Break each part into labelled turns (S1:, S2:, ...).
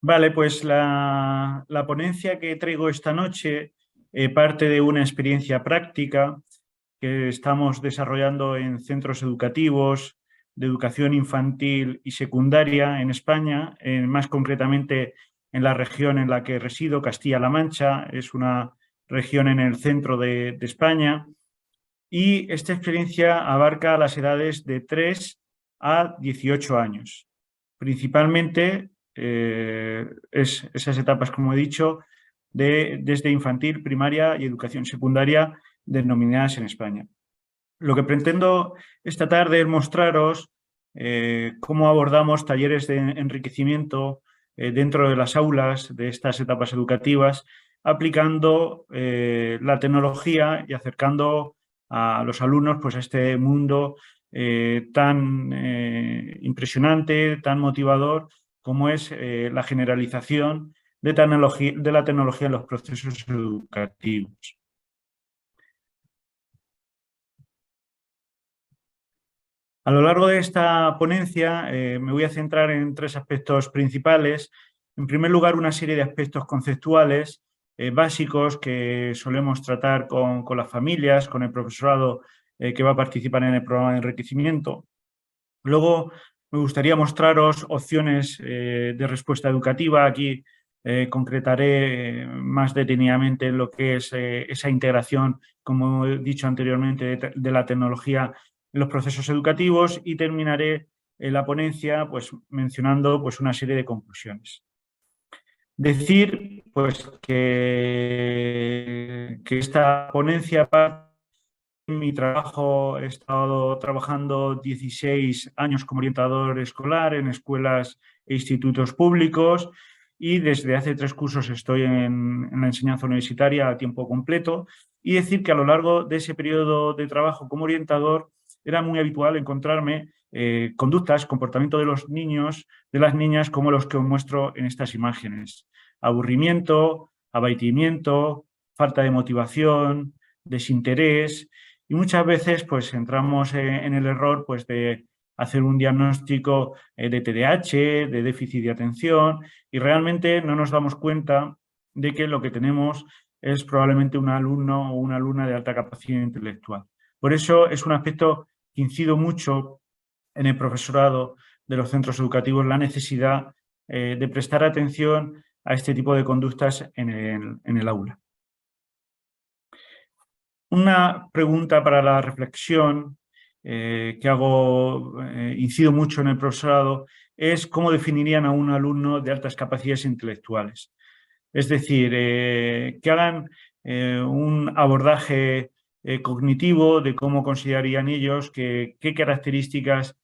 S1: Vale, pues la ponencia que traigo esta noche parte de una experiencia práctica que estamos desarrollando en centros educativos de educación infantil y secundaria en España, más concretamente en la región en la que resido, Castilla-La Mancha. Es una región en el centro de España, y esta experiencia abarca las edades de 3 a 18 años. Principalmente esas etapas, como he dicho, desde infantil, primaria y educación secundaria denominadas en España. Lo que pretendo esta tarde es mostraros cómo abordamos talleres de enriquecimiento dentro de las aulas de estas etapas educativas, aplicando la tecnología y acercando a los alumnos pues, a este mundo tan impresionante, tan motivador, como es la generalización de la tecnología en los procesos educativos. A lo largo de esta ponencia me voy a centrar en 3 aspectos principales. En primer lugar, una serie de aspectos conceptuales básicos que solemos tratar con las familias, con el profesorado que va a participar en el programa de enriquecimiento. Luego, me gustaría mostraros opciones de respuesta educativa. Aquí concretaré más detenidamente lo que es esa integración, como he dicho anteriormente, de la tecnología en los procesos educativos, y terminaré la ponencia pues, mencionando pues, una serie de conclusiones. Decir pues, que esta ponencia en mi trabajo he estado trabajando 16 años como orientador escolar en escuelas e institutos públicos, y desde hace 3 cursos estoy en la enseñanza universitaria a tiempo completo. Y decir que a lo largo de ese periodo de trabajo como orientador era muy habitual encontrarme conductas, comportamiento de los niños, de las niñas, como los que os muestro en estas imágenes. Aburrimiento, abatimiento, falta de motivación, desinterés. Y muchas veces pues entramos en el error pues de hacer un diagnóstico de TDAH, de déficit de atención, y realmente no nos damos cuenta de que lo que tenemos es probablemente un alumno o una alumna de alta capacidad intelectual. Por eso es un aspecto que incido mucho en el profesorado de los centros educativos, la necesidad de prestar atención a este tipo de conductas en el aula. Una pregunta para la reflexión que hago, incido mucho en el profesorado, es cómo definirían a un alumno de altas capacidades intelectuales. Es decir, que hagan un abordaje cognitivo de cómo considerarían ellos, qué características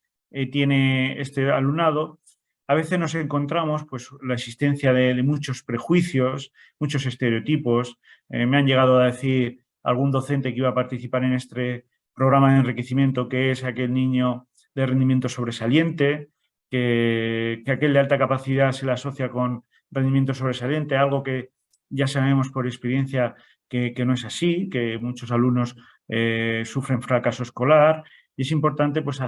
S1: tiene este alumnado. A veces nos encontramos pues, la existencia de muchos prejuicios, muchos estereotipos. Me han llegado a decir algún docente que iba a participar en este programa de enriquecimiento que es aquel niño de rendimiento sobresaliente, que aquel de alta capacidad se le asocia con rendimiento sobresaliente, algo que ya sabemos por experiencia que no es así, que muchos alumnos sufren fracaso escolar, y es importante pues,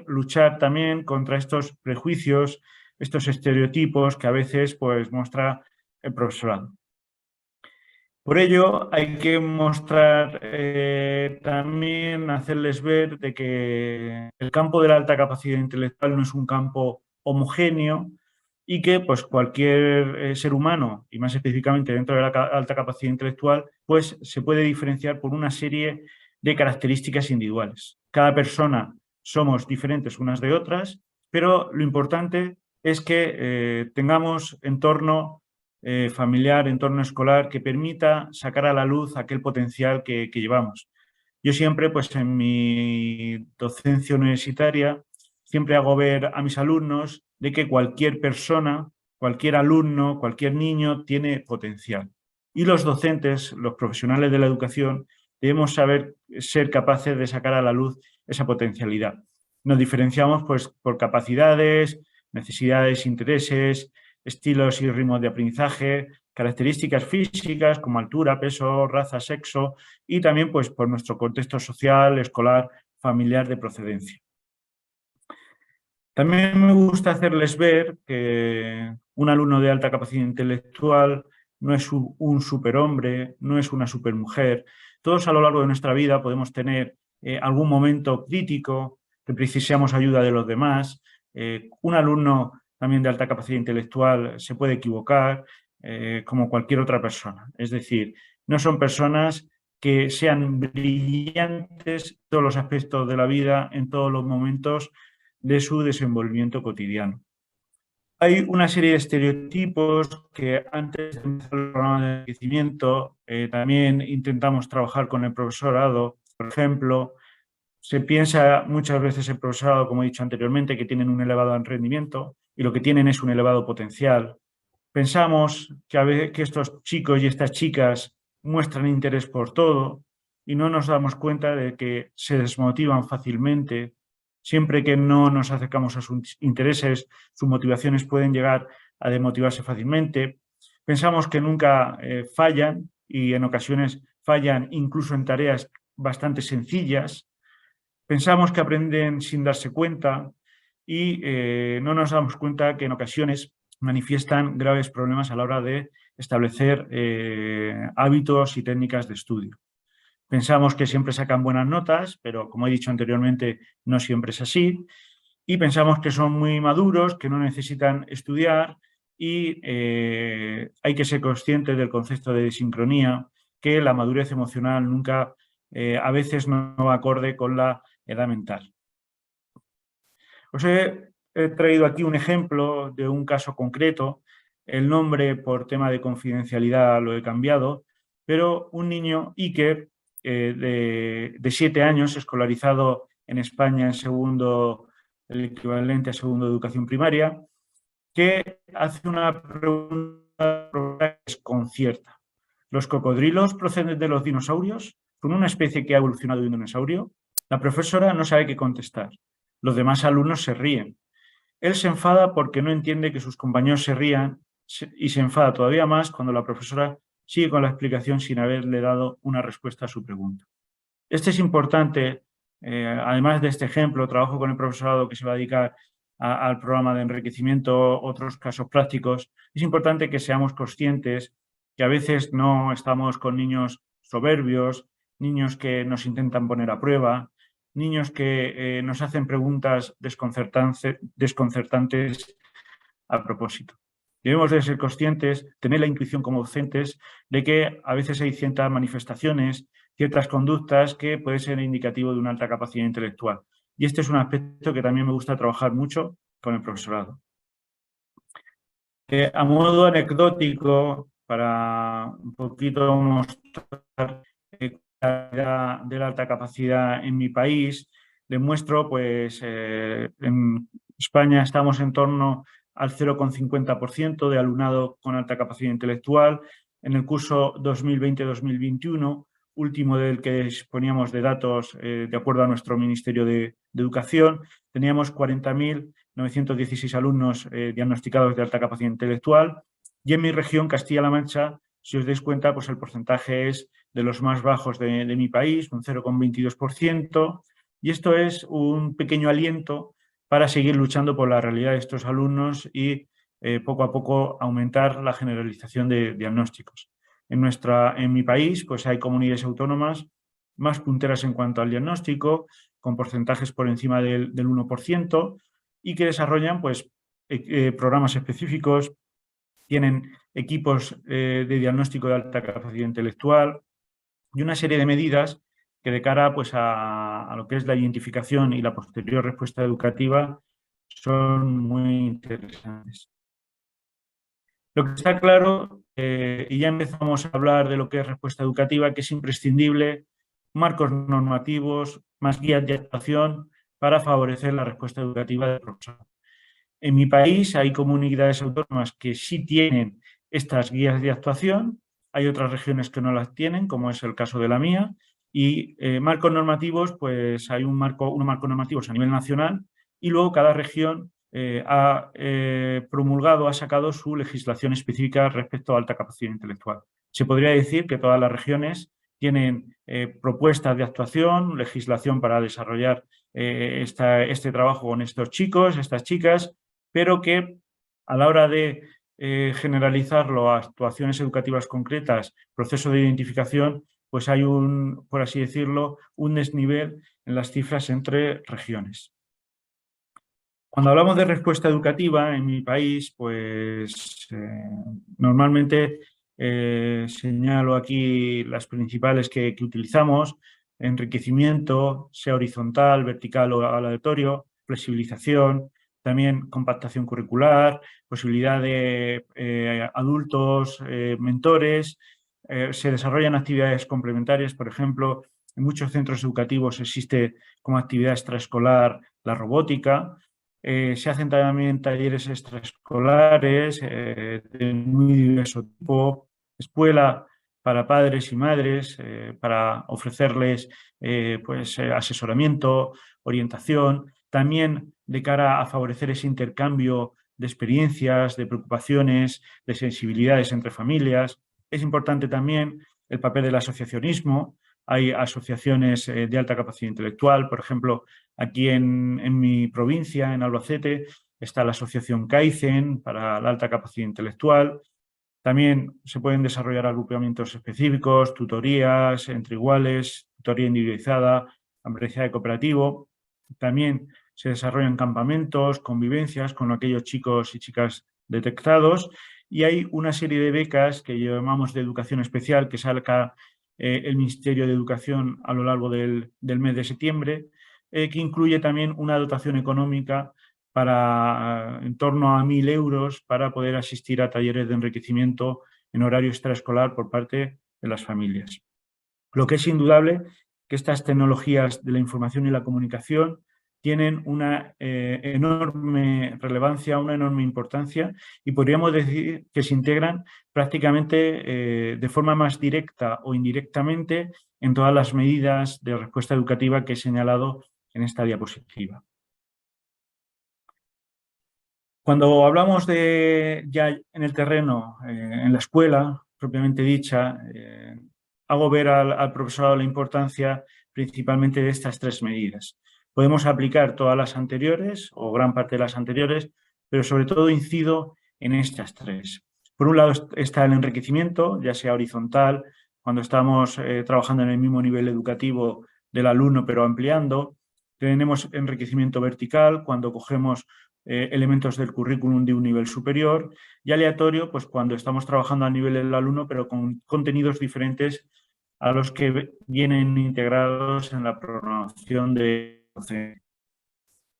S1: luchar también contra estos prejuicios, estos estereotipos que a veces pues, muestra el profesorado. Por ello, hay que mostrar también, hacerles ver de que el campo de la alta capacidad intelectual no es un campo homogéneo, y que pues, cualquier ser humano, y más específicamente dentro de la alta capacidad intelectual, pues, se puede diferenciar por una serie de características individuales. Cada persona somos diferentes unas de otras, pero lo importante es que tengamos entorno familiar, entorno escolar, que permita sacar a la luz aquel potencial que llevamos. Yo siempre, pues en mi docencia universitaria, siempre hago ver a mis alumnos de que cualquier persona, cualquier alumno, cualquier niño tiene potencial. Y los docentes, los profesionales de la educación, debemos ser capaces de sacar a la luz esa potencialidad. Nos diferenciamos pues, por capacidades, necesidades, intereses, estilos y ritmos de aprendizaje, características físicas como altura, peso, raza, sexo, y también pues, por nuestro contexto social, escolar, familiar de procedencia. También me gusta hacerles ver que un alumno de alta capacidad intelectual no es un superhombre, no es una supermujer. Todos a lo largo de nuestra vida podemos tener algún momento crítico, que precisamos ayuda de los demás. Un alumno también de alta capacidad intelectual se puede equivocar, como cualquier otra persona. Es decir, no son personas que sean brillantes en todos los aspectos de la vida, en todos los momentos de su desenvolvimiento cotidiano. Hay una serie de estereotipos que antes de empezar el programa de enriquecimiento también intentamos trabajar con el profesorado. Por ejemplo, se piensa muchas veces el profesorado, como he dicho anteriormente, que tienen un elevado rendimiento y lo que tienen es un elevado potencial. Pensamos que a veces que estos chicos y estas chicas muestran interés por todo y no nos damos cuenta de que se desmotivan fácilmente. Siempre que no nos acercamos a sus intereses, sus motivaciones pueden llegar a desmotivarse fácilmente. Pensamos que nunca fallan y en ocasiones fallan incluso en tareas bastante sencillas. Pensamos que aprenden sin darse cuenta y no nos damos cuenta que en ocasiones manifiestan graves problemas a la hora de establecer hábitos y técnicas de estudio. Pensamos que siempre sacan buenas notas, pero como he dicho anteriormente, no siempre es así. Y pensamos que son muy maduros, que no necesitan estudiar y hay que ser consciente del concepto de desincronía, que la madurez emocional nunca, a veces no va acorde con la edad mental. Os he traído aquí un ejemplo de un caso concreto. El nombre, por tema de confidencialidad, lo he cambiado, pero un niño, Iker, de 7 años, escolarizado en España en segundo, el equivalente a segundo de educación primaria, que hace una pregunta que desconcierta. ¿Los cocodrilos proceden de los dinosaurios? ¿Son una especie que ha evolucionado de un dinosaurio? La profesora no sabe qué contestar. Los demás alumnos se ríen. Él se enfada porque no entiende que sus compañeros se rían y se enfada todavía más cuando la profesora sigue con la explicación sin haberle dado una respuesta a su pregunta. Este es importante, además de este ejemplo, trabajo con el profesorado que se va a dedicar al programa de enriquecimiento, otros casos prácticos. Es importante que seamos conscientes que a veces no estamos con niños soberbios, niños que nos intentan poner a prueba, niños que nos hacen preguntas desconcertantes a propósito. Debemos de ser conscientes, tener la intuición como docentes, de que a veces hay ciertas manifestaciones, ciertas conductas que pueden ser indicativo de una alta capacidad intelectual. Y este es un aspecto que también me gusta trabajar mucho con el profesorado. A modo anecdótico, para un poquito mostrar de la alta capacidad en mi país, les muestro, pues, en España estamos en torno al 0,50% de alumnado con alta capacidad intelectual. En el curso 2020-2021, último del que disponíamos de datos de acuerdo a nuestro Ministerio de Educación, teníamos 40.916 alumnos diagnosticados de alta capacidad intelectual y en mi región, Castilla-La Mancha, si os dais cuenta, pues el porcentaje es de los más bajos de mi país, un 0,22%, y esto es un pequeño aliento para seguir luchando por la realidad de estos alumnos y poco a poco aumentar la generalización de diagnósticos. En mi país pues hay comunidades autónomas más punteras en cuanto al diagnóstico, con porcentajes por encima del 1% y que desarrollan pues, programas específicos, tienen equipos de diagnóstico de alta capacidad intelectual y una serie de medidas que de cara pues, a lo que es la identificación y la posterior respuesta educativa son muy interesantes. Lo que está claro, y ya empezamos a hablar de lo que es respuesta educativa, que es imprescindible marcos normativos, más guías de actuación para favorecer la respuesta educativa del profesor. En mi país hay comunidades autónomas que sí tienen estas guías de actuación, hay otras regiones que no las tienen, como es el caso de la mía, y marcos normativos, pues hay unos marcos normativos a nivel nacional y luego cada región ha promulgado, ha sacado su legislación específica respecto a alta capacidad intelectual. Se podría decir que todas las regiones tienen propuestas de actuación, legislación para desarrollar este trabajo con estos chicos, estas chicas, pero que a la hora de generalizarlo a actuaciones educativas concretas, proceso de identificación, pues hay por así decirlo, un desnivel en las cifras entre regiones. Cuando hablamos de respuesta educativa en mi país, pues normalmente señalo aquí las principales que utilizamos: enriquecimiento, sea horizontal, vertical o aleatorio, flexibilización, también compactación curricular, posibilidad de adultos, mentores, se desarrollan actividades complementarias. Por ejemplo, en muchos centros educativos existe como actividad extraescolar la robótica. Se hacen también talleres extraescolares de muy diverso tipo, escuela para padres y madres, para ofrecerles asesoramiento, orientación, también de cara a favorecer ese intercambio de experiencias, de preocupaciones, de sensibilidades entre familias. Es importante también el papel del asociacionismo. Hay asociaciones de alta capacidad intelectual. Por ejemplo, aquí en mi provincia, en Albacete, está la asociación Kaizen para la alta capacidad intelectual. También se pueden desarrollar agrupamientos específicos, tutorías entre iguales, tutoría individualizada, aprendizaje cooperativo. También se desarrollan campamentos, convivencias con aquellos chicos y chicas detectados, y hay una serie de becas que llamamos de educación especial que saca el Ministerio de Educación a lo largo del mes de septiembre, que incluye también una dotación económica para en torno a 1.000 euros para poder asistir a talleres de enriquecimiento en horario extraescolar por parte de las familias. Lo que es indudable que estas tecnologías de la información y la comunicación tienen una enorme relevancia, una enorme importancia, y podríamos decir que se integran prácticamente de forma más directa o indirectamente en todas las medidas de respuesta educativa que he señalado en esta diapositiva. Cuando hablamos de ya en el terreno, en la escuela propiamente dicha, hago ver al profesorado la importancia principalmente de estas tres medidas. Podemos aplicar todas las anteriores o gran parte de las anteriores, pero sobre todo incido en estas tres. Por un lado está el enriquecimiento, ya sea horizontal, cuando estamos trabajando en el mismo nivel educativo del alumno pero ampliando. Tenemos enriquecimiento vertical, cuando cogemos elementos del currículum de un nivel superior, y aleatorio, pues cuando estamos trabajando a nivel del alumno, pero con contenidos diferentes a los que vienen integrados en la programación de docente.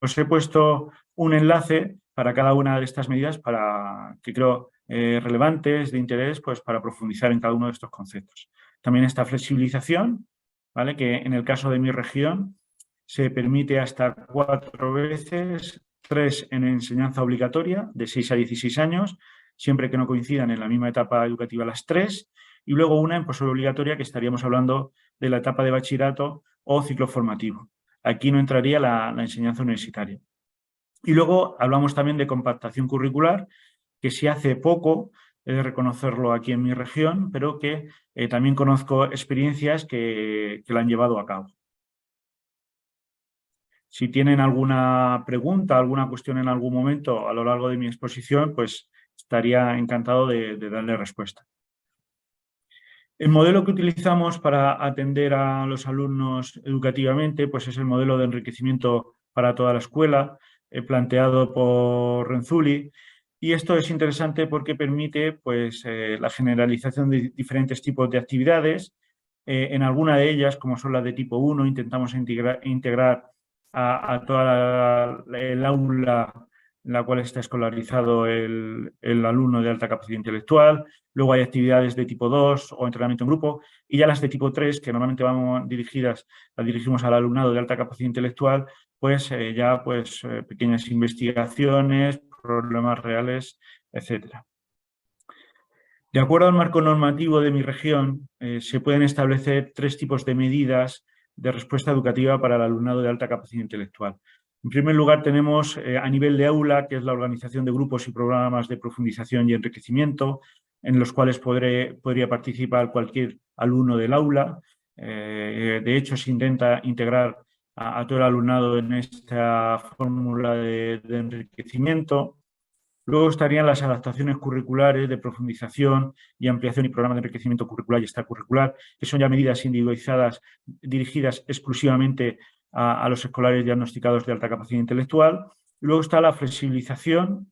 S1: Os he puesto un enlace para cada una de estas medidas para que creo relevantes, de interés, pues para profundizar en cada uno de estos conceptos. También esta flexibilización, ¿vale? Que en el caso de mi región se permite hasta 4 veces, 3 en enseñanza obligatoria, de 6 a 16 años, siempre que no coincidan en la misma etapa educativa las 3, y luego una en posobligatoria, que estaríamos hablando de la etapa de bachillerato o ciclo formativo. Aquí no entraría la enseñanza universitaria. Y luego hablamos también de compactación curricular, que se hace poco, he de reconocerlo aquí en mi región, pero que también conozco experiencias que la han llevado a cabo. Si tienen alguna pregunta, alguna cuestión en algún momento a lo largo de mi exposición, pues estaría encantado de darle respuesta. El modelo que utilizamos para atender a los alumnos educativamente, pues es el modelo de enriquecimiento para toda la escuela, planteado por Renzulli, y esto es interesante porque permite pues, la generalización de diferentes tipos de actividades. En alguna de ellas, como son las de tipo 1, intentamos integrar a toda el aula en la cual está escolarizado el alumno de alta capacidad intelectual. Luego hay actividades de tipo 2 o entrenamiento en grupo, y ya las de tipo 3, que normalmente las dirigimos al alumnado de alta capacidad intelectual, pues pequeñas investigaciones, problemas reales, etcétera. De acuerdo al marco normativo de mi región, se pueden establecer 3 tipos de medidas de respuesta educativa para el alumnado de alta capacidad intelectual. En primer lugar, tenemos a nivel de aula, que es la organización de grupos y programas de profundización y enriquecimiento. en los cuales podría participar cualquier alumno del aula. De hecho, se intenta integrar a todo el alumnado en esta fórmula de enriquecimiento. Luego estarían las adaptaciones curriculares de profundización y ampliación y programas de enriquecimiento curricular y extracurricular, que son ya medidas individualizadas dirigidas exclusivamente a los escolares diagnosticados de alta capacidad intelectual. Luego está la flexibilización,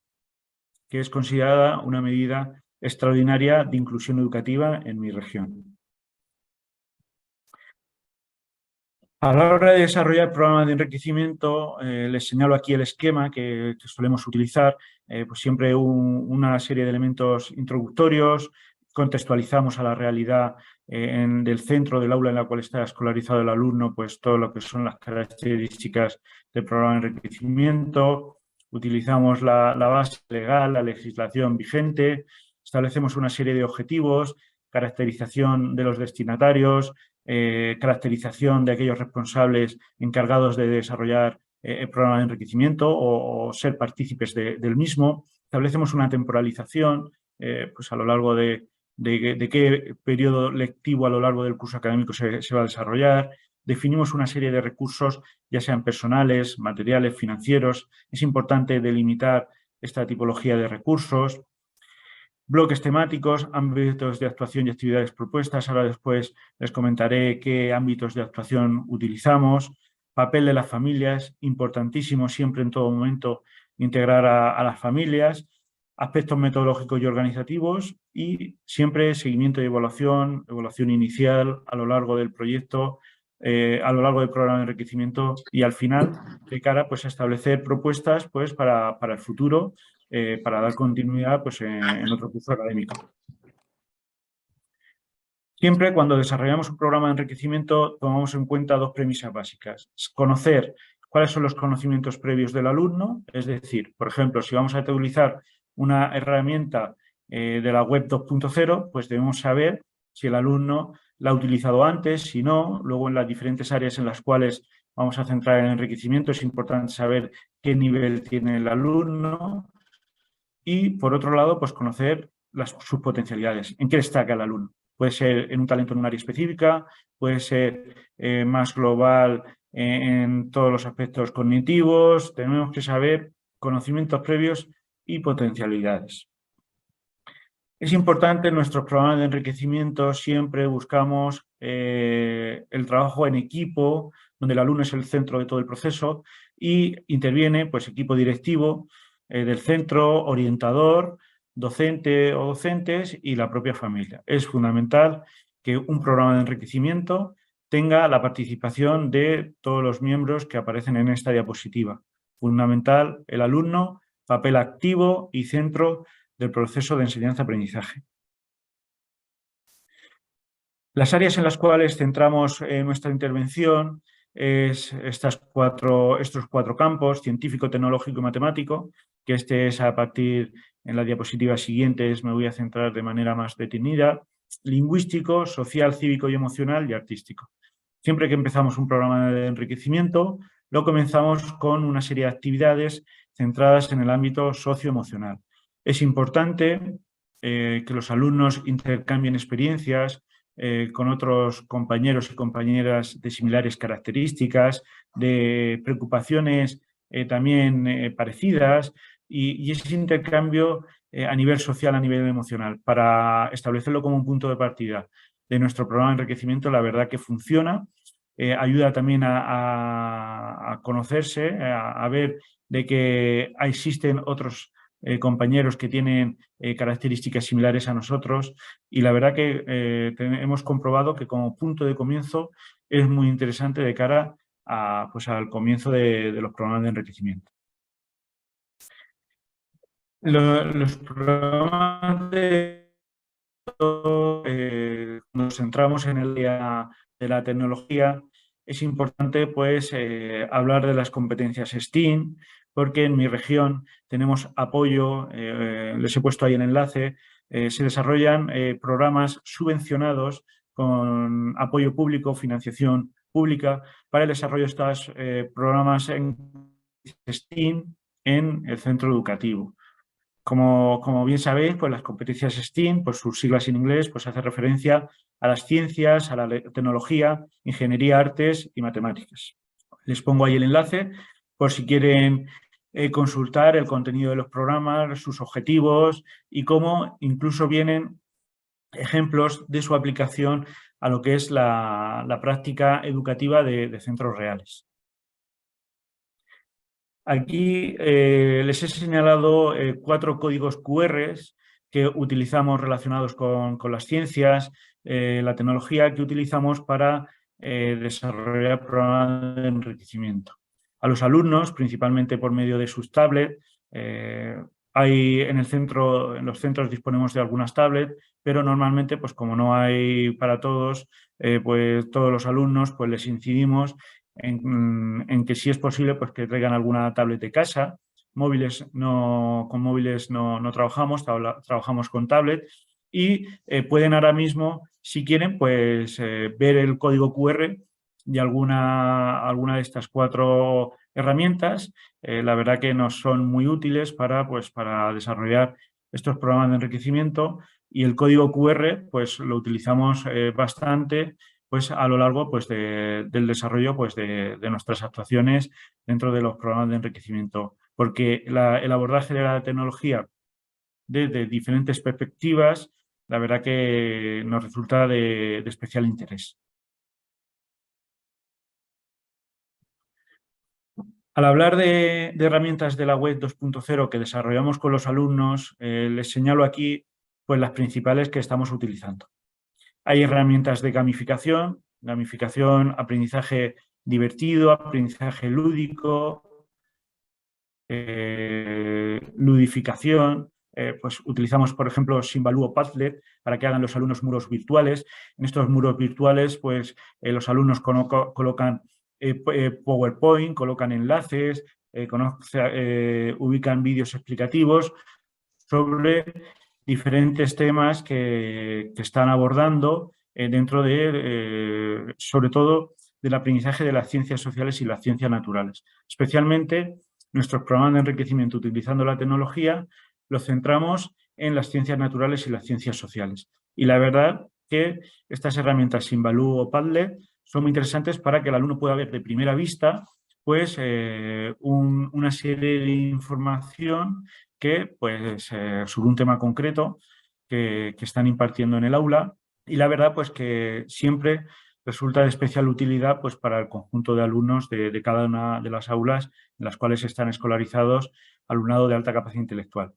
S1: que es considerada una medida extraordinaria de inclusión educativa en mi región. A la hora de desarrollar programas de enriquecimiento, les señalo aquí el esquema que solemos utilizar, pues siempre una serie de elementos introductorios, contextualizamos a la realidad del centro del aula en la cual está escolarizado el alumno, pues todo lo que son las características del programa de enriquecimiento, utilizamos la base legal, la legislación vigente, establecemos una serie de objetivos, caracterización de los destinatarios, caracterización de aquellos responsables encargados de desarrollar el programa de enriquecimiento o ser partícipes del mismo. Establecemos una temporalización pues a lo largo de qué periodo lectivo a lo largo del curso académico se va a desarrollar. Definimos una serie de recursos, ya sean personales, materiales, financieros. Es importante delimitar esta tipología de recursos. Bloques temáticos, ámbitos de actuación y actividades propuestas. Ahora después les comentaré qué ámbitos de actuación utilizamos. Papel de las familias, importantísimo siempre en todo momento integrar a las familias. Aspectos metodológicos y organizativos y siempre seguimiento y evaluación inicial a lo largo del proyecto, a lo largo del programa de enriquecimiento y al final de cara pues, a establecer propuestas pues, para el futuro, para dar continuidad pues, en otro curso académico. Siempre cuando desarrollamos un programa de enriquecimiento tomamos en cuenta dos premisas básicas. Conocer cuáles son los conocimientos previos del alumno, es decir, por ejemplo, si vamos a utilizar una herramienta de la web 2.0, pues debemos saber si el alumno la ha utilizado antes, si no, luego en las diferentes áreas en las cuales vamos a centrar el enriquecimiento es importante saber qué nivel tiene el alumno y, por otro lado, pues conocer sus potencialidades, en qué destaca el alumno. Puede ser en un talento en un área específica, puede ser más global en todos los aspectos cognitivos. Tenemos que saber conocimientos previos y potencialidades. Es importante en nuestros programas de enriquecimiento siempre buscamos el trabajo en equipo, donde el alumno es el centro de todo el proceso y interviene pues, equipo directivo del centro, orientador, docente o docentes y la propia familia. Es fundamental que un programa de enriquecimiento tenga la participación de todos los miembros que aparecen en esta diapositiva. Fundamental el alumno, papel activo y centro del proceso de enseñanza-aprendizaje. Las áreas en las cuales centramos nuestra intervención es estos cuatro campos, científico, tecnológico y matemático, que es a partir, en las diapositivas siguientes me voy a centrar de manera más detenida, lingüístico, social, cívico y emocional y artístico. Siempre que empezamos un programa de enriquecimiento, lo comenzamos con una serie de actividades centradas en el ámbito socioemocional. Es importante que los alumnos intercambien experiencias con otros compañeros y compañeras de similares características, de preocupaciones también parecidas y ese intercambio a nivel social, a nivel emocional, para establecerlo como un punto de partida de nuestro programa de enriquecimiento, la verdad que funciona. Ayuda también a conocerse, a ver de que existen otros compañeros que tienen características similares a nosotros y la verdad que hemos comprobado que como punto de comienzo es muy interesante de cara pues, al comienzo de los programas de enriquecimiento. Los programas nos centramos en el área de la tecnología, es importante pues hablar de las competencias STEAM, porque en mi región tenemos apoyo, les he puesto ahí el enlace, se desarrollan programas subvencionados con apoyo público, financiación pública, para el desarrollo de estos programas en STEAM en el centro educativo. Como bien sabéis, pues las competencias STEAM, por sus siglas en inglés, pues hace referencia a las ciencias, a la tecnología, ingeniería, artes y matemáticas. Les pongo ahí el enlace por si quieren consultar el contenido de los programas, sus objetivos y cómo incluso vienen ejemplos de su aplicación a lo que es la práctica educativa de centros reales. Aquí les he señalado 4 códigos QR que utilizamos relacionados con las ciencias, la tecnología que utilizamos para desarrollar programas de enriquecimiento. A los alumnos, principalmente por medio de sus tablets, hay en los centros disponemos de algunas tablets, pero normalmente, pues como no hay para todos, pues todos los alumnos, pues les incidimos en que si es posible, pues que traigan alguna tablet de casa. Con móviles no trabajamos, trabajamos con tablet y pueden ahora mismo, si quieren, pues ver el código QR de alguna de estas 4 herramientas. La verdad que nos son muy útiles para desarrollar estos programas de enriquecimiento y el código QR pues lo utilizamos bastante pues a lo largo pues, del desarrollo pues, de nuestras actuaciones dentro de los programas de enriquecimiento. Porque el abordaje de la tecnología desde diferentes perspectivas, la verdad que nos resulta de especial interés. Al hablar de herramientas de la web 2.0 que desarrollamos con los alumnos, les señalo aquí pues, las principales que estamos utilizando. Hay herramientas de gamificación, aprendizaje divertido, aprendizaje lúdico, ludificación. Pues utilizamos, por ejemplo, Simbaloo o Padlet para que hagan los alumnos muros virtuales. En estos muros virtuales, pues los alumnos colocan PowerPoint, colocan enlaces, ubican vídeos explicativos sobre diferentes temas que están abordando dentro sobre todo, del aprendizaje de las ciencias sociales y las ciencias naturales. Especialmente, nuestros programas de enriquecimiento utilizando la tecnología los centramos en las ciencias naturales y las ciencias sociales. Y la verdad que estas herramientas Simbaloo o Padlet son muy interesantes para que el alumno pueda ver de primera vista pues, una serie de información que, pues, sobre un tema concreto que están impartiendo en el aula y la verdad, pues, que siempre resulta de especial utilidad pues, para el conjunto de alumnos de cada una de las aulas en las cuales están escolarizados alumnado de alta capacidad intelectual.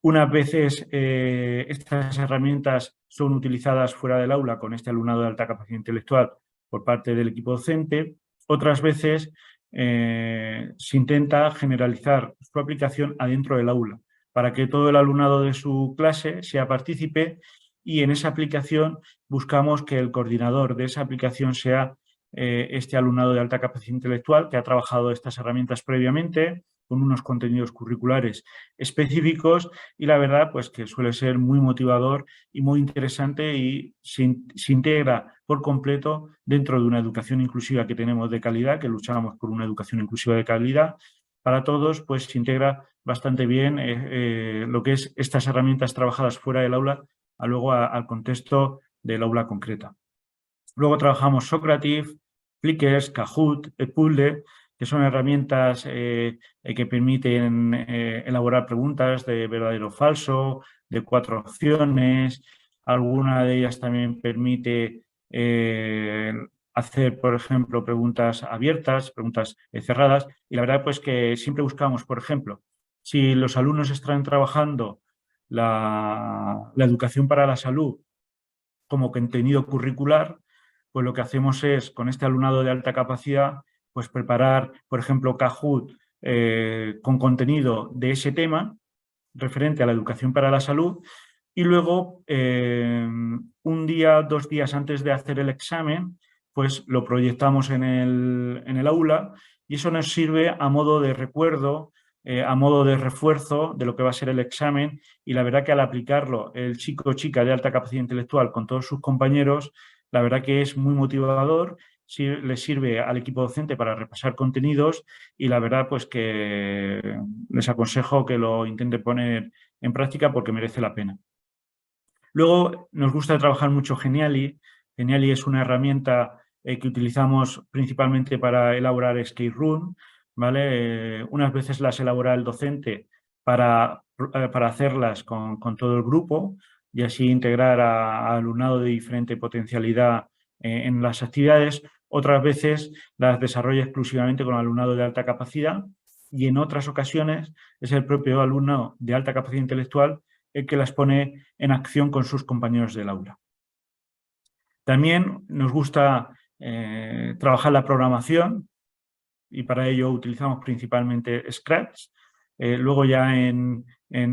S1: Unas veces estas herramientas son utilizadas fuera del aula con este alumnado de alta capacidad intelectual por parte del equipo docente, otras veces se intenta generalizar su aplicación adentro del aula para que todo el alumnado de su clase sea partícipe y en esa aplicación buscamos que el coordinador de esa aplicación sea este alumnado de alta capacidad intelectual que ha trabajado estas herramientas previamente con unos contenidos curriculares específicos y la verdad pues que suele ser muy motivador y muy interesante y se integra por completo dentro de una educación inclusiva que tenemos de calidad, que luchamos por una educación inclusiva de calidad para todos, pues se integra bastante bien lo que es estas herramientas trabajadas fuera del aula luego al contexto del aula concreta. Luego trabajamos Socrative, Flickr, Kahoot, Puzzle, que son herramientas que permiten elaborar preguntas de verdadero o falso, de 4 opciones. Alguna de ellas también permite hacer, por ejemplo, preguntas abiertas, preguntas cerradas. Y la verdad, pues que siempre buscamos, por ejemplo, si los alumnos están trabajando la educación para la salud como contenido curricular, pues lo que hacemos es, con este alumnado de alta capacidad, pues preparar, por ejemplo, Kahoot con contenido de ese tema referente a la educación para la salud y luego, un día, 2 días antes de hacer el examen, pues lo proyectamos en el aula y eso nos sirve a modo de recuerdo, a modo de refuerzo de lo que va a ser el examen y la verdad que al aplicarlo el chico o chica de alta capacidad intelectual con todos sus compañeros, la verdad que es muy motivador, le sirve al equipo docente para repasar contenidos y la verdad pues que les aconsejo que lo intente poner en práctica porque merece la pena. Luego nos gusta trabajar mucho Geniali. Geniali es una herramienta que utilizamos principalmente para elaborar escape room, ¿vale? Unas veces las elabora el docente para hacerlas con todo el grupo y así integrar a alumnado de diferente potencialidad en las actividades. Otras veces las desarrolla exclusivamente con alumnado de alta capacidad y en otras ocasiones es el propio alumno de alta capacidad intelectual el que las pone en acción con sus compañeros del aula. También nos gusta trabajar la programación y para ello utilizamos principalmente Scratch. Luego ya en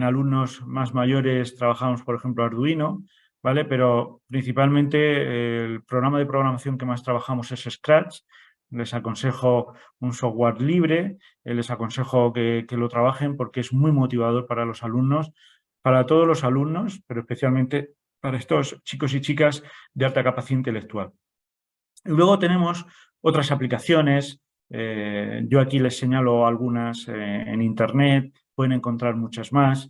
S1: alumnos más mayores trabajamos, por ejemplo, Arduino, ¿vale? Pero principalmente el programa de programación que más trabajamos es Scratch. Les aconsejo un software libre, les aconsejo que lo trabajen porque es muy motivador para los alumnos, para todos los alumnos, pero especialmente para estos chicos y chicas de alta capacidad intelectual. Y luego tenemos otras aplicaciones. Yo aquí les señalo algunas en Internet, pueden encontrar muchas más,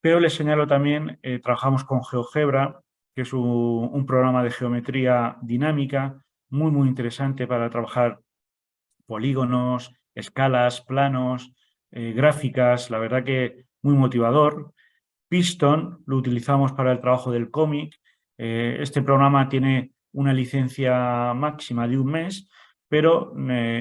S1: pero les señalo también, trabajamos con GeoGebra, que es un programa de geometría dinámica muy interesante para trabajar polígonos, escalas, planos, gráficas, la verdad que muy motivador. Piston lo utilizamos para el trabajo del cómic. Este programa tiene una licencia máxima de 1 mes, pero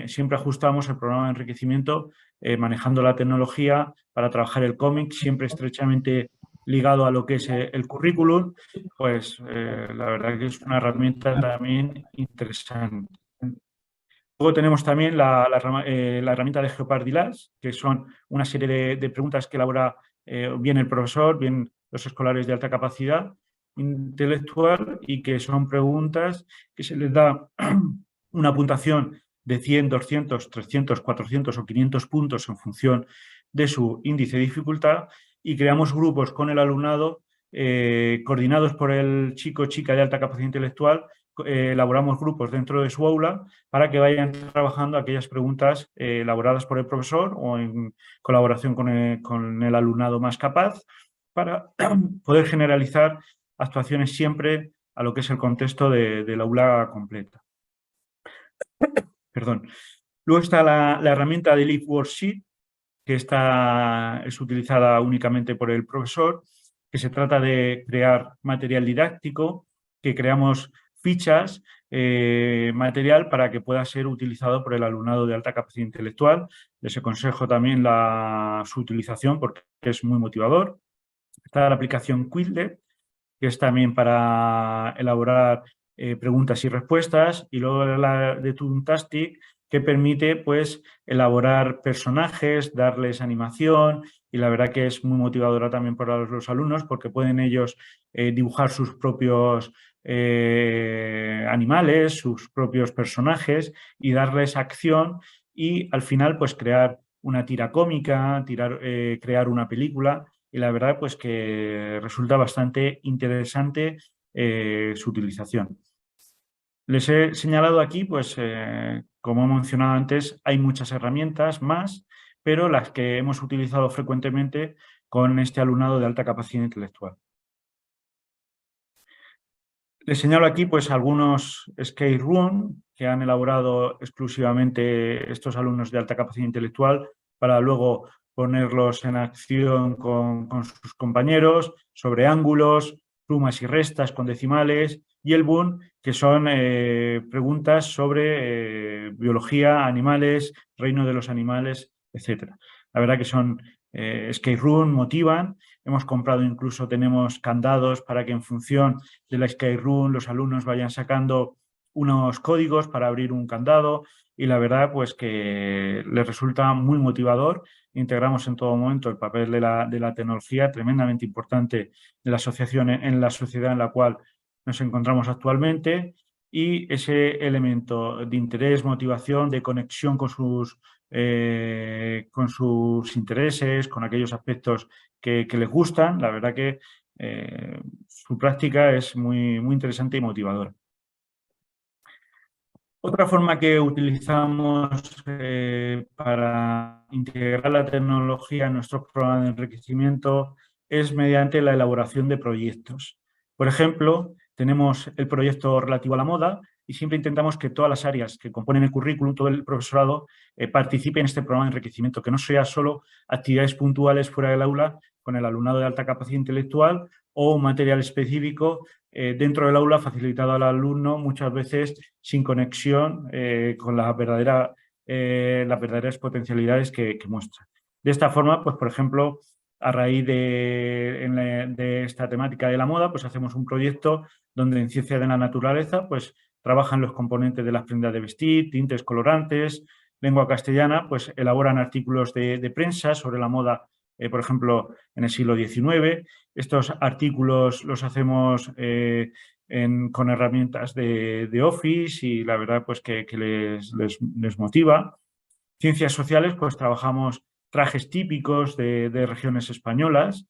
S1: siempre ajustamos el programa de enriquecimiento manejando la tecnología para trabajar el cómic, siempre estrechamente ligado a lo que es el currículum, pues la verdad que es una herramienta también interesante. Luego tenemos también la herramienta de Jeopardy Labs, que son una serie de preguntas que elabora bien el profesor, bien los escolares de alta capacidad intelectual y que son preguntas que se les da una puntuación de 100, 200, 300, 400 o 500 puntos en función de su índice de dificultad y creamos grupos con el alumnado coordinados por el chico o chica de alta capacidad intelectual. Elaboramos grupos dentro de su aula para que vayan trabajando aquellas preguntas elaboradas por el profesor o en colaboración con el alumnado más capaz para poder generalizar actuaciones siempre a lo que es el contexto del aula completa. Perdón. Luego está la herramienta de Leap Worksheet, que es utilizada únicamente por el profesor, que se trata de crear material didáctico, que creamos fichas, material para que pueda ser utilizado por el alumnado de alta capacidad intelectual. Les aconsejo también su utilización porque es muy motivador. Está la aplicación Quizlet, que es también para elaborar preguntas y respuestas, y luego la de Toontastic, que permite pues elaborar personajes, darles animación, y la verdad que es muy motivadora también para los alumnos porque pueden ellos dibujar sus propios animales, sus propios personajes y darles acción y al final pues crear una tira cómica, crear una película y la verdad pues que resulta bastante interesante su utilización. Les he señalado aquí, pues, como he mencionado antes, hay muchas herramientas más, pero las que hemos utilizado frecuentemente con este alumnado de alta capacidad intelectual. Les señalo aquí, pues, algunos escape room que han elaborado exclusivamente estos alumnos de alta capacidad intelectual para luego ponerlos en acción con sus compañeros sobre ángulos, sumas y restas con decimales y el Boon, que son preguntas sobre biología, animales, reino de los animales, etc. La verdad que son escape room, motivan. Hemos comprado incluso, tenemos candados para que en función de la escape room los alumnos vayan sacando unos códigos para abrir un candado y la verdad pues que les resulta muy motivador. Integramos en todo momento el papel de la tecnología, tremendamente importante en la asociación, en la sociedad en la cual nos encontramos actualmente y ese elemento de interés, motivación, de conexión con sus intereses, con aquellos aspectos que les gustan, la verdad que su práctica es muy interesante y motivadora. Otra forma que utilizamos para integrar la tecnología en nuestros programas de enriquecimiento es mediante la elaboración de proyectos. Por ejemplo, tenemos el proyecto relativo a la moda y siempre intentamos que todas las áreas que componen el currículum, todo el profesorado, participe en este programa de enriquecimiento, que no sea solo actividades puntuales fuera del aula con el alumnado de alta capacidad intelectual o un material específico dentro del aula facilitado al alumno, muchas veces sin conexión con las verdaderas potencialidades que muestra. De esta forma, pues, por ejemplo, a raíz de esta temática de la moda, pues hacemos un proyecto donde en ciencia de la naturaleza, pues trabajan los componentes de las prendas de vestir, tintes, colorantes, lengua castellana, pues elaboran artículos de prensa sobre la moda, por ejemplo, en el siglo XIX. Estos artículos los hacemos con herramientas de Office y la verdad pues que les motiva. Ciencias sociales, pues trabajamos trajes típicos de regiones españolas.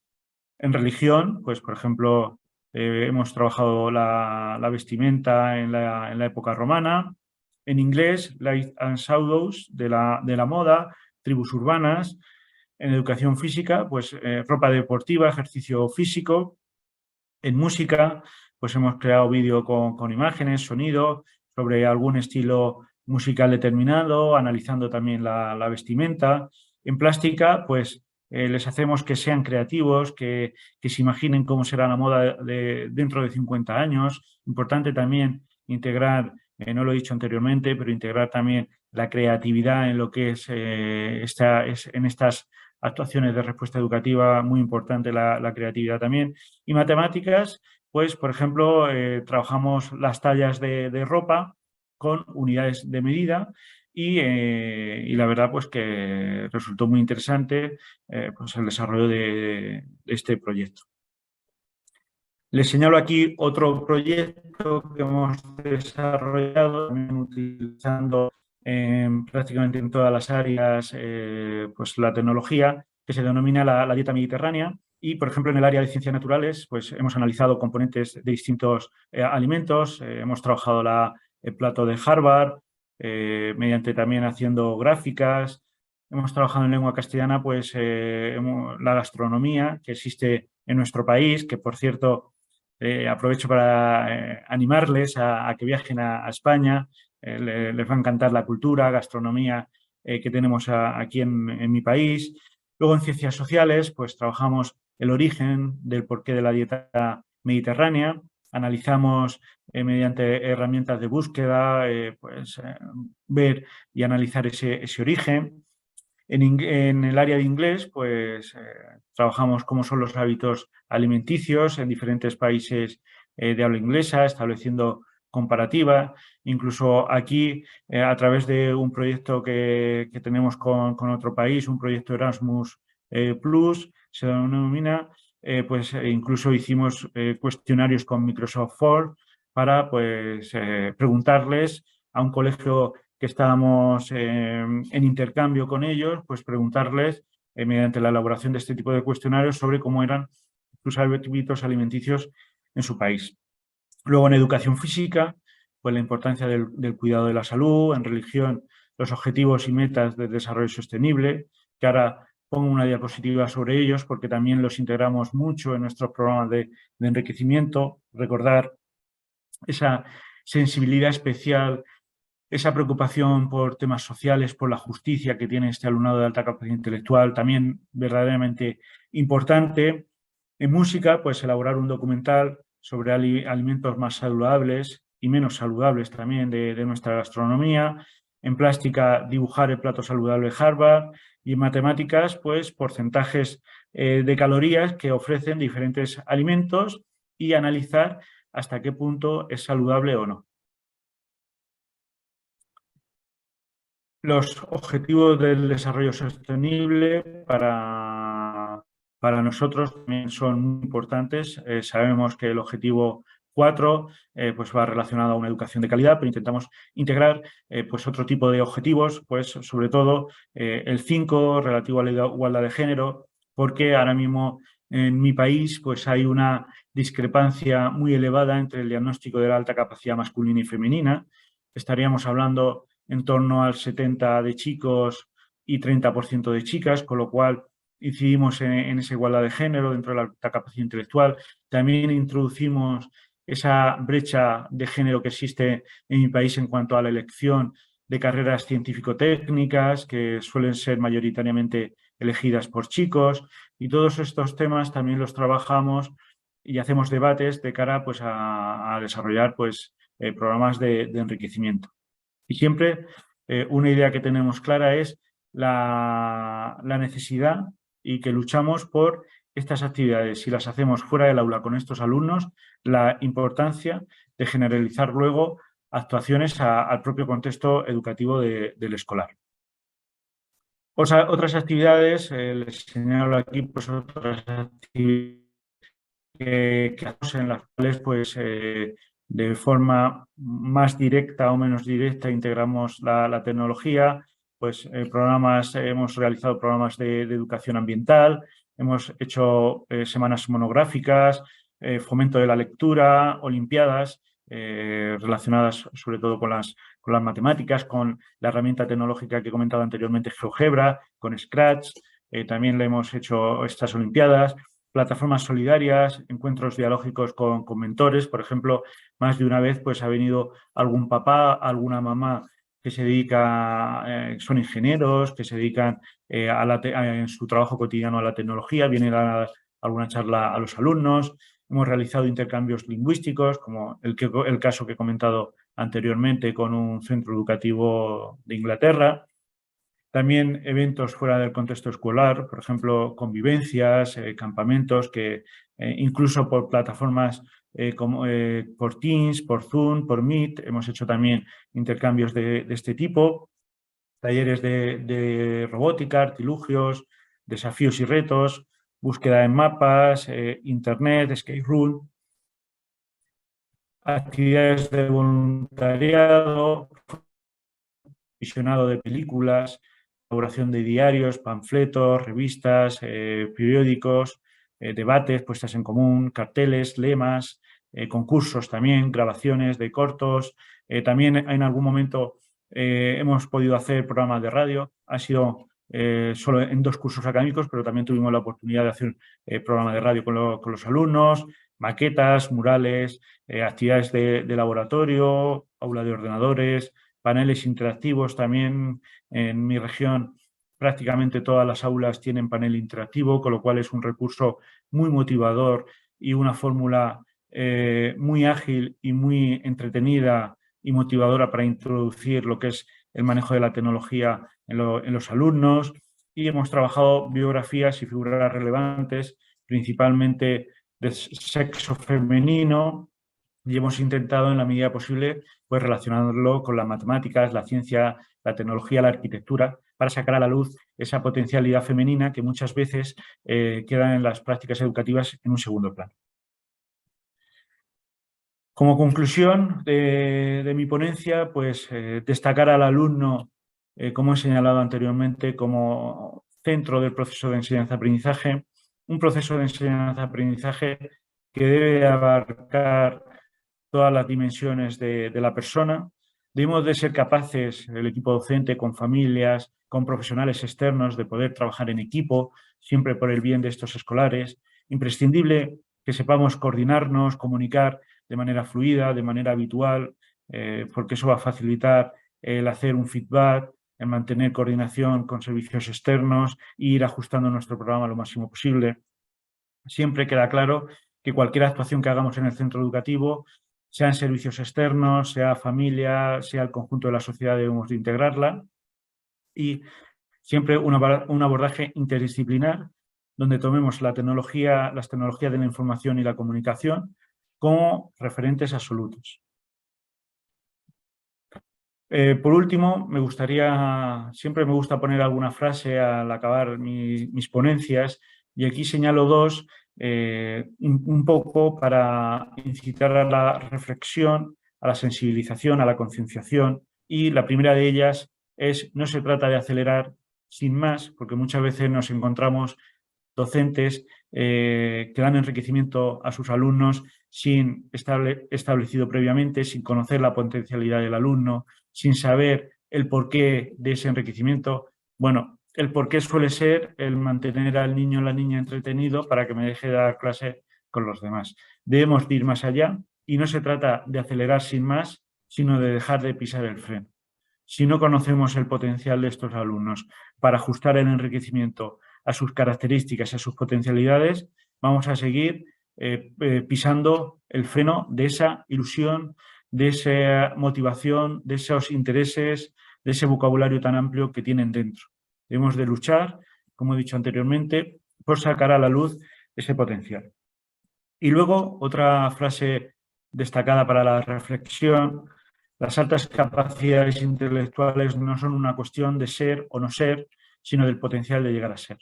S1: En religión, pues por ejemplo, hemos trabajado la vestimenta en la época romana. En inglés, Light and Shadows de la moda, tribus urbanas. En educación física, pues ropa deportiva, ejercicio físico. En música, pues hemos creado vídeo con imágenes, sonido, sobre algún estilo musical determinado, analizando también la vestimenta. En plástica, pues les hacemos que sean creativos, que se imaginen cómo será la moda dentro de 50 años. Importante también integrar, no lo he dicho anteriormente, pero integrar también la creatividad en lo que es, en estas actuaciones de respuesta educativa, muy importante la creatividad también. Y matemáticas, pues, por ejemplo, trabajamos las tallas de ropa con unidades de medida y la verdad, pues, que resultó muy interesante pues el desarrollo de este proyecto. Les señalo aquí otro proyecto que hemos desarrollado, también utilizando prácticamente en todas las áreas pues la tecnología, que se denomina la dieta mediterránea. Y, por ejemplo, en el área de ciencias naturales, pues hemos analizado componentes de distintos alimentos. Hemos trabajado el plato de Harvard, mediante también haciendo gráficas. Hemos trabajado en lengua castellana, pues la gastronomía que existe en nuestro país, que por cierto aprovecho para animarles a que viajen a España. Les va a encantar la cultura, gastronomía que tenemos aquí en mi país. Luego en ciencias sociales, pues trabajamos el origen del porqué de la dieta mediterránea. Analizamos mediante herramientas de búsqueda, pues ver y analizar ese origen. En el área de inglés, pues trabajamos cómo son los hábitos alimenticios en diferentes países de habla inglesa, estableciendo comparativa. Incluso aquí, a través de un proyecto que tenemos con otro país, un proyecto Erasmus Plus, se denomina, pues incluso hicimos cuestionarios con Microsoft Form para pues, preguntarles a un colegio que estábamos en intercambio con ellos, pues preguntarles mediante la elaboración de este tipo de cuestionarios sobre cómo eran sus hábitos alimenticios en su país. Luego en educación física, pues la importancia del cuidado de la salud, en religión, los objetivos y metas del desarrollo sostenible, que ahora pongo una diapositiva sobre ellos porque también los integramos mucho en nuestros programas de enriquecimiento, recordar esa sensibilidad especial, esa preocupación por temas sociales, por la justicia que tiene este alumnado de alta capacidad intelectual, también verdaderamente importante. En música, pues elaborar un documental sobre alimentos más saludables y menos saludables también de nuestra gastronomía. En plástica, dibujar el plato saludable de Harvard. Y en matemáticas, pues porcentajes de calorías que ofrecen diferentes alimentos y analizar hasta qué punto es saludable o no. Los objetivos del desarrollo sostenible para nosotros también son muy importantes. Sabemos que el objetivo 4 pues va relacionado a una educación de calidad, pero intentamos integrar pues otro tipo de objetivos, pues sobre todo el 5 relativo a la igualdad de género, porque ahora mismo en mi país pues hay una discrepancia muy elevada entre el diagnóstico de la alta capacidad masculina y femenina. Estaríamos hablando en torno al 70% de chicos y 30% de chicas, con lo cual incidimos en esa igualdad de género dentro de la alta capacidad intelectual. También introducimos esa brecha de género que existe en mi país en cuanto a la elección de carreras científico-técnicas, que suelen ser mayoritariamente elegidas por chicos, y todos estos temas también los trabajamos y hacemos debates de cara pues, a desarrollar pues, programas de enriquecimiento. Y siempre una idea que tenemos clara es la necesidad y que luchamos por estas actividades, si las hacemos fuera del aula con estos alumnos, la importancia de generalizar luego actuaciones al propio contexto educativo del escolar. Otras actividades, les señalo aquí pues, otras actividades que hacemos en las cuales pues, de forma más directa o menos directa integramos la tecnología, pues hemos realizado programas de educación ambiental, hemos hecho semanas monográficas, fomento de la lectura, olimpiadas relacionadas sobre todo con las matemáticas, con la herramienta tecnológica que he comentado anteriormente, GeoGebra, con Scratch, también le hemos hecho estas olimpiadas, plataformas solidarias, encuentros dialógicos con mentores. Por ejemplo, más de una vez pues, ha venido algún papá, alguna mamá que se dedica, son ingenieros, que se dedican en su trabajo cotidiano a la tecnología, vienen a dar alguna charla a los alumnos. Hemos realizado intercambios lingüísticos, como el caso que he comentado anteriormente con un centro educativo de Inglaterra. También eventos fuera del contexto escolar, por ejemplo, convivencias, campamentos, que incluso por plataformas como por Teams, por Zoom, por Meet, hemos hecho también intercambios de este tipo, talleres de robótica, artilugios, desafíos y retos, búsqueda en mapas, internet, escape room, actividades de voluntariado, visionado de películas, elaboración de diarios, panfletos, revistas, periódicos, debates, puestas en común, carteles, lemas, concursos también, grabaciones de cortos. También en algún momento hemos podido hacer programas de radio. Ha sido solo en 2 cursos académicos, pero también tuvimos la oportunidad de hacer programas de radio con los alumnos, maquetas, murales, actividades de laboratorio, aula de ordenadores, paneles interactivos también. En mi región prácticamente todas las aulas tienen panel interactivo, con lo cual es un recurso muy motivador y una fórmula muy ágil y muy entretenida y motivadora para introducir lo que es el manejo de la tecnología en los alumnos. Y hemos trabajado biografías y figuras relevantes, principalmente de sexo femenino, y hemos intentado en la medida posible pues relacionarlo con las matemáticas, la ciencia, la tecnología, la arquitectura, para sacar a la luz esa potencialidad femenina que muchas veces queda en las prácticas educativas en un segundo plano. Como conclusión de mi ponencia, pues destacar al alumno, como he señalado anteriormente, como centro del proceso de enseñanza-aprendizaje, un proceso de enseñanza-aprendizaje que debe abarcar todas las dimensiones de la persona. Debemos de ser capaces, el equipo docente, con familias, con profesionales externos, de poder trabajar en equipo, siempre por el bien de estos escolares. Imprescindible que sepamos coordinarnos, comunicar de manera fluida, de manera habitual, porque eso va a facilitar el hacer un feedback, el mantener coordinación con servicios externos e ir ajustando nuestro programa lo máximo posible. Siempre queda claro que cualquier actuación que hagamos en el centro educativo, sea en servicios externos, sea familia, sea el conjunto de la sociedad, debemos de integrarla. Y siempre un abordaje interdisciplinar, donde tomemos las tecnologías de la información y la comunicación como referentes absolutos. Por último, siempre me gusta poner alguna frase al acabar mis ponencias, y aquí señalo 2, un poco para incitar a la reflexión, a la sensibilización, a la concienciación, y la primera de ellas es: no se trata de acelerar sin más, porque muchas veces nos encontramos docentes que dan enriquecimiento a sus alumnos sin establecido previamente, sin conocer la potencialidad del alumno, sin saber el porqué de ese enriquecimiento. Bueno, el por qué suele ser el mantener al niño o la niña entretenido para que me deje de dar clase con los demás. Debemos de ir más allá y no se trata de acelerar sin más, sino de dejar de pisar el freno. Si no conocemos el potencial de estos alumnos para ajustar el enriquecimiento a sus características y a sus potencialidades, vamos a seguir pisando el freno de esa ilusión, de esa motivación, de esos intereses, de ese vocabulario tan amplio que tienen dentro. Debemos de luchar, como he dicho anteriormente, por sacar a la luz ese potencial. Y luego, otra frase destacada para la reflexión: las altas capacidades intelectuales no son una cuestión de ser o no ser, sino del potencial de llegar a ser.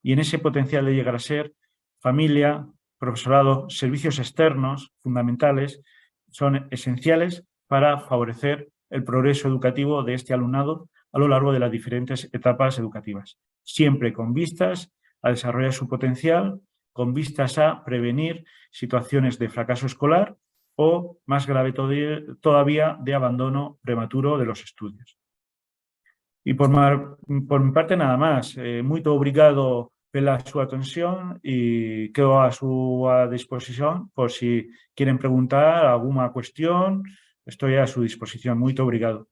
S1: Y en ese potencial de llegar a ser, familia, profesorado, servicios externos fundamentales son esenciales para favorecer el progreso educativo de este alumnado a lo largo de las diferentes etapas educativas, siempre con vistas a desarrollar su potencial, con vistas a prevenir situaciones de fracaso escolar o, más grave todavía, de abandono prematuro de los estudios. Y por mi parte nada más. Muito obrigado pela súa atención y quedo a súa disposición por si quieren preguntar alguna cuestión. Estoy a su disposición. Muito obrigado.